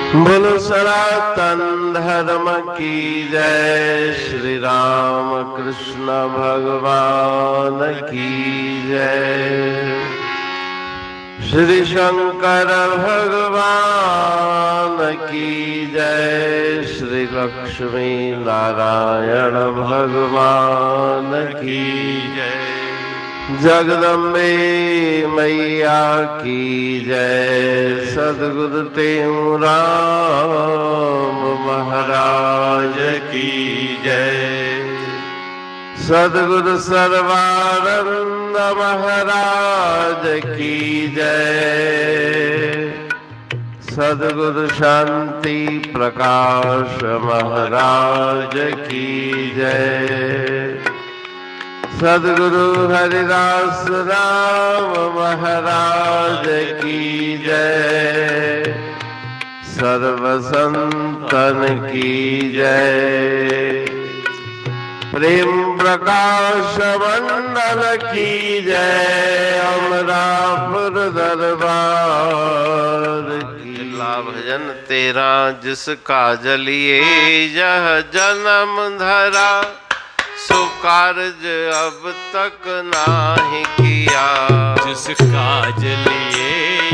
बोलो सनातन धर्म की जय। श्री राम कृष्ण भगवान की जय। श्री शंकर भगवान की जय। श्री लक्ष्मी नारायण भगवान की जय। जगदम्बे मैया की जय। सद्गुरु राम महाराज की जय। सद्गुरु सर्वानंद महाराज की जय। सद्गुरु शांति प्रकाश महाराज की जय। सद्गुरु हरिदास राम महाराज की जय। सर्व संतन की जय। प्रेम प्रकाश मंडल की जय। अमरापुर दरबार की भजन तेरा जिस काजलिए यह जन्म धरा, सो कारज अब तक नाही किया। जिस काज लिए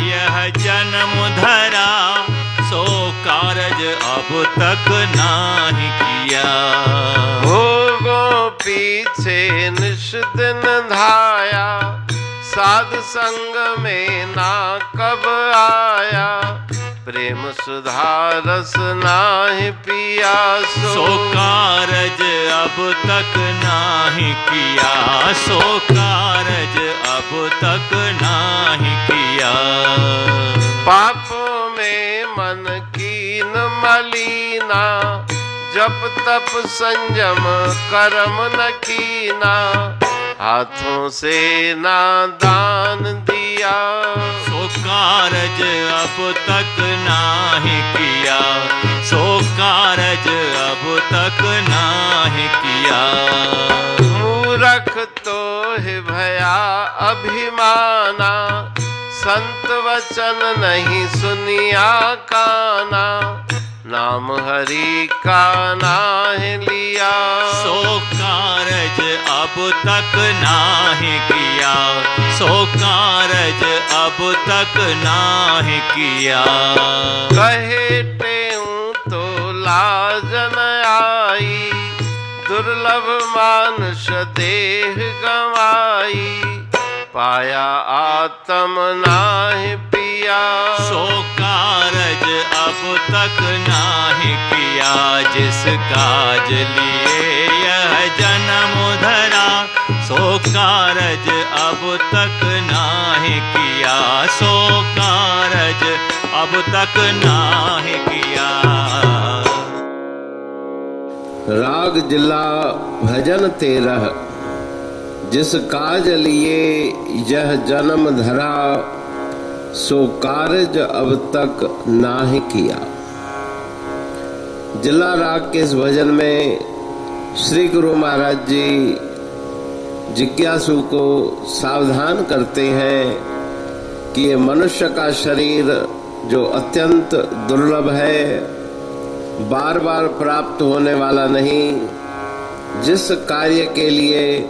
यह जन्म धरा, सो कारज अब तक नाही किया। भोगों पीछे निश दिन धाया, साध संग में ना कब आया। प्रेम सुधा रस नाही पिया, सो कारज अब तक नाही किया। सो कारज अब तक नाही किया। पापों में मन कीन मलीना, जप तप संयम कर्म न कीना। हाथों से ना दान दिया, सो कारज अब तक नाही किया। सो कारज अब तक नाही किया। मूरख तो है भया अभिमाना, संत वचन नहीं सुनिया काना। नाम हरि का नाहि लिया, सो कारज अब तक नाही किया। सो कारज अब तक नाही किया। कहे टेऊं तो लाज न आई, दुर्लभ मानुष देह गंवाई। पाया आत्म नाहि पिया, सो कारज अब तक नाही किया। जिस काज लिए यह जन्म धरा, सो कारज अब तक नाही किया। सो कारज अब तक नाही किया। राग जिला भजन तेरह। जिस काज लिए यह जन्म धरा, सो कारज अब तक नाहि किया। जिला राग के इस भजन में श्री गुरु महाराज जी जिज्ञासु को सावधान करते हैं कि ये मनुष्य का शरीर जो अत्यंत दुर्लभ है, बार बार प्राप्त होने वाला नहीं। जिस कार्य के लिए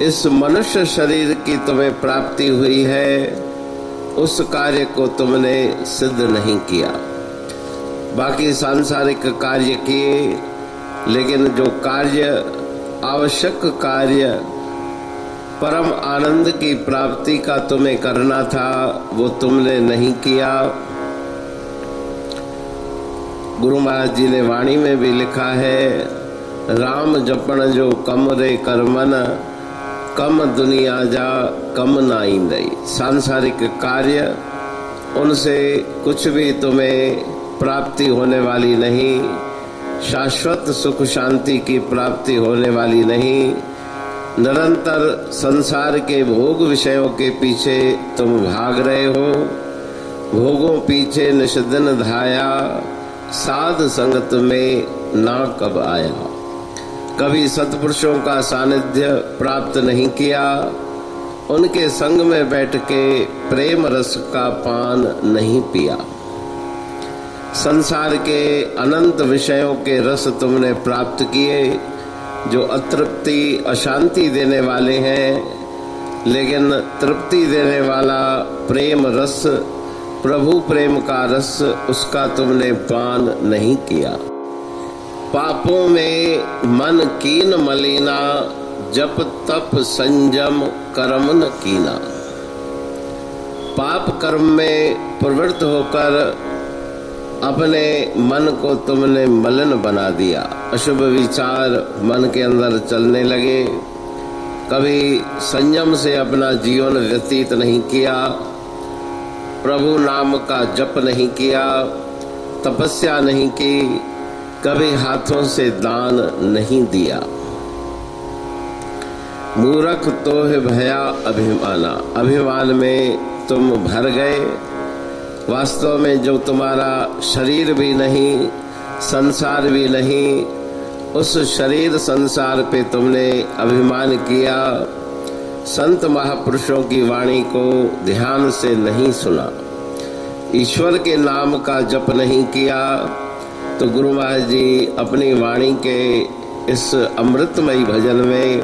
इस मनुष्य शरीर की तुम्हें प्राप्ति हुई है, उस कार्य को तुमने सिद्ध नहीं किया। बाकी सांसारिक कार्य किए, लेकिन जो कार्य आवश्यक कार्य परम आनंद की प्राप्ति का तुम्हें करना था, वो तुमने नहीं किया। गुरु महाराज जी ने वाणी में भी लिखा है, राम जपण जो कम रे करमन, कम दुनिया जा कम नाइंदई। सांसारिक कार्य उनसे कुछ भी तुम्हें प्राप्ति होने वाली नहीं, शाश्वत सुख शांति की प्राप्ति होने वाली नहीं। निरंतर संसार के भोग विषयों के पीछे तुम भाग रहे हो। भोगों पीछे निष्दिन धाया, साध संगत में ना कब आया। कभी सत्पुरुषों का सानिध्य प्राप्त नहीं किया, उनके संग में बैठ के प्रेम रस का पान नहीं पिया। संसार के अनंत विषयों के रस तुमने प्राप्त किए जो अतृप्ति अशांति देने वाले हैं, लेकिन तृप्ति देने वाला प्रेम रस, प्रभु प्रेम का रस, उसका तुमने पान नहीं किया। पापों में मन कीन मलिना, जप तप संयम कर्म न कीना। पाप कर्म में प्रवृत्त होकर अपने मन को तुमने मलिन बना दिया। अशुभ विचार मन के अंदर चलने लगे। कभी संयम से अपना जीवन व्यतीत नहीं किया, प्रभु नाम का जप नहीं किया, तपस्या नहीं की, कभी हाथों से दान नहीं दिया। मूर्ख तोह भया अभिमाना, अभिमान में तुम भर गए। वास्तव में जो तुम्हारा शरीर भी नहीं, संसार भी नहीं, उस शरीर संसार पे तुमने अभिमान किया। संत महापुरुषों की वाणी को ध्यान से नहीं सुना, ईश्वर के नाम का जप नहीं किया। तो गुरु महाराज जी अपनी वाणी के इस अमृतमयी भजन में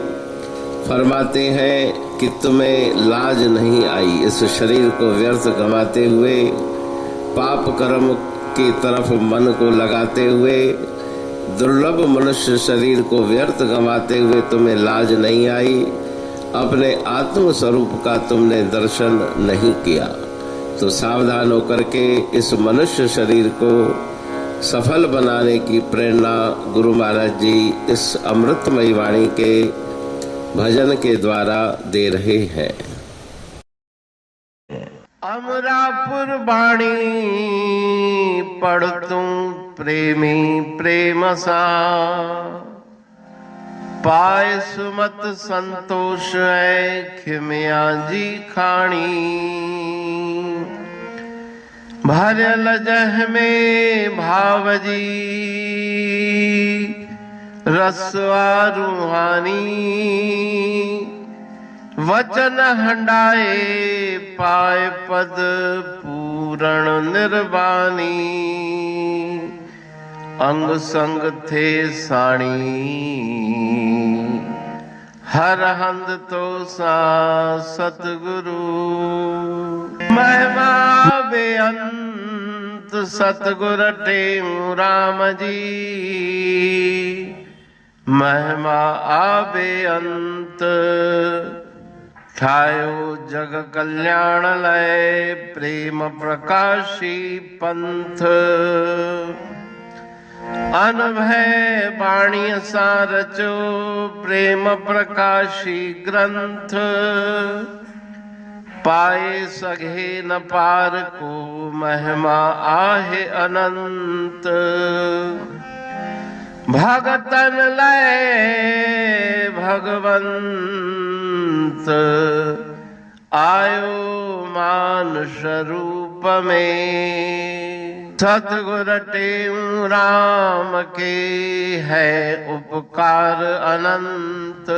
फरमाते हैं कि तुम्हें लाज नहीं आई इस शरीर को व्यर्थ गंवाते हुए, पाप कर्म की तरफ मन को लगाते हुए, दुर्लभ मनुष्य शरीर को व्यर्थ गंवाते हुए तुम्हें लाज नहीं आई। अपने आत्म स्वरूप का तुमने दर्शन नहीं किया। तो सावधान होकर के इस मनुष्य शरीर को सफल बनाने की प्रेरणा गुरु महाराज जी इस अमृतमयी वाणी के भजन के द्वारा दे रहे हैं। अमरापुर बाणी पढ़ तुम प्रेमी प्रेम सा, पाए सुमत संतोष है खिमिया जी खाणी। भरल जह में भावजी रसवा रूहानी, वचन हंडाए पाए पद पूरण निर्वाणी। अंग संग थे साणी हर हंद तो सा सतगुरु। महिमा बेअंत सतगुर टेऊ राम जी, महिमा आबे अंत ठायो जग कल्याण लय प्रेम प्रकाशी पंथ। अनभय बाणी सारचो प्रेम प्रकाशी ग्रंथ। पाए सघे न पार को महिमा आहे अनंत। भगतन लय भगवंत आयो मानुष रूप में। सतगुर टेऊ राम के है उपकार अनंत।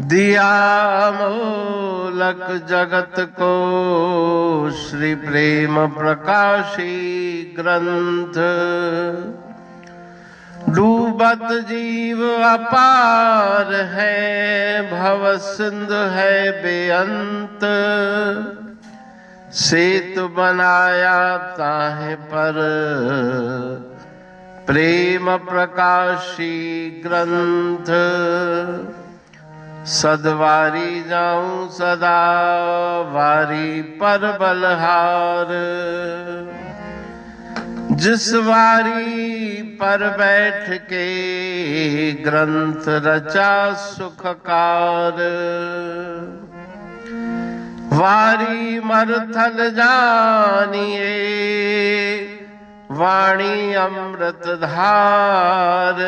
दिया मोलक जगत को श्री प्रेम प्रकाशी ग्रंथ। डूबत जीव अपार है भव सिंधु है बेअंत। सेतु बनाया ताहे पर प्रेम प्रकाशी ग्रंथ। सदवारी जाऊं सदा वारी पर बलहार। जिस वारी पर बैठ के ग्रंथ रचा सुखकार। वारी मरथल जानिए वाणी अमृत धार।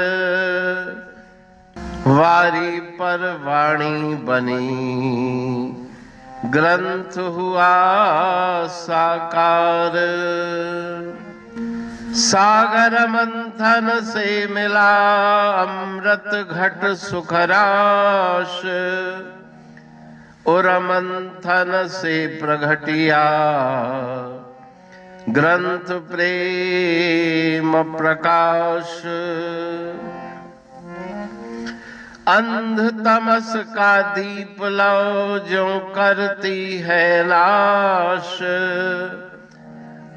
वारी पर वाणी बनी ग्रंथ हुआ साकार। सागर मंथन से मिला अमृत घट सुखराश। उर मंथन से प्रगटिया ग्रंथ प्रेम प्रकाश, अंध तमस का दीप लो जो करती है नाश,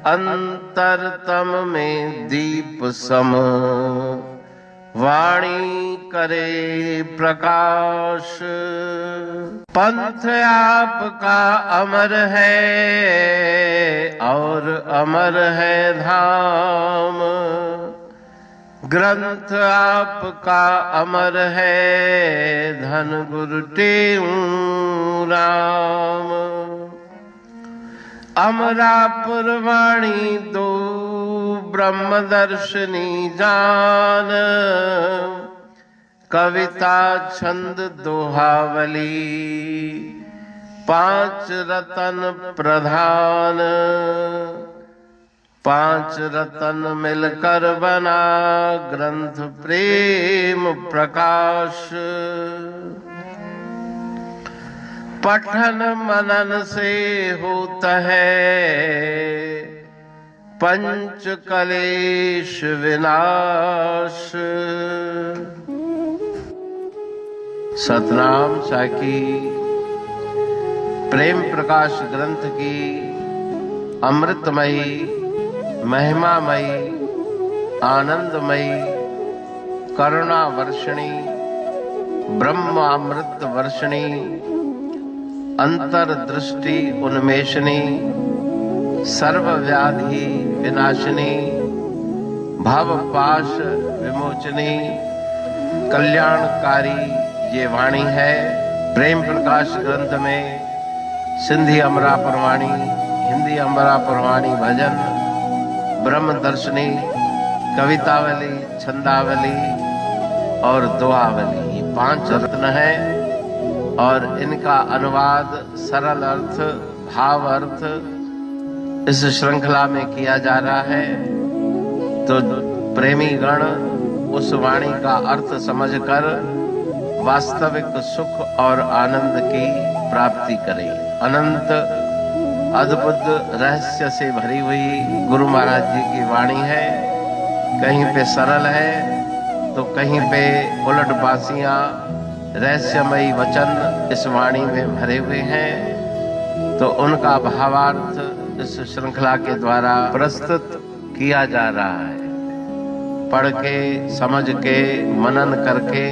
अंतरतम में दीप सम वाणी करे प्रकाश। पंथ आपका अमर है और अमर है धाम, ग्रंथ आपका अमर है धन गुरु टेऊ राम। अमरापुर वाणी दो ब्रह्मदर्शनी जान, कविता छंद दोहावली पांच रतन प्रधान। पांच रतन मिलकर बना ग्रंथ प्रेम प्रकाश। पठन मनन से होता है पंच कलेश विनाश। सतनाम साखी प्रेम प्रकाश ग्रंथ की अमृतमयी, महिमामयी, आनंदमयी, करुणा वर्षिणी, ब्रह्मामृत वर्षिणी, अंतरदृष्टि उन्मेषणी, सर्वव्याधि विनाशिनी, भवपाश विमोचनी, कल्याणकारी ये वाणी है। प्रेम प्रकाश ग्रंथ में सिंधी अमरापुर वाणी, हिंदी अमरापुर वाणी भजन, ब्रह्म दर्शनी, कवितावली, छंदावली और दुआवली, ये पांच रत्न है और इनका अनुवाद सरल अर्थ, भाव अर्थ इस श्रृंखला में किया जा रहा है। तो प्रेमी गण उस वाणी का अर्थ समझकर वास्तविक सुख और आनंद की प्राप्ति करें। अनंत अद्भुत रहस्य से भरी हुई गुरु महाराज जी की वाणी है। कहीं पे सरल है तो कहीं पे उलट बासियां, रहस्यमयी वचन इस वाणी में भरे हुए हैं। तो उनका भावार्थ इस श्रृंखला के द्वारा प्रस्तुत किया जा रहा है। पढ़ के, समझ के, मनन करके,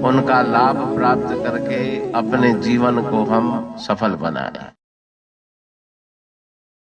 उनका लाभ प्राप्त करके अपने जीवन को हम सफल बनाएं।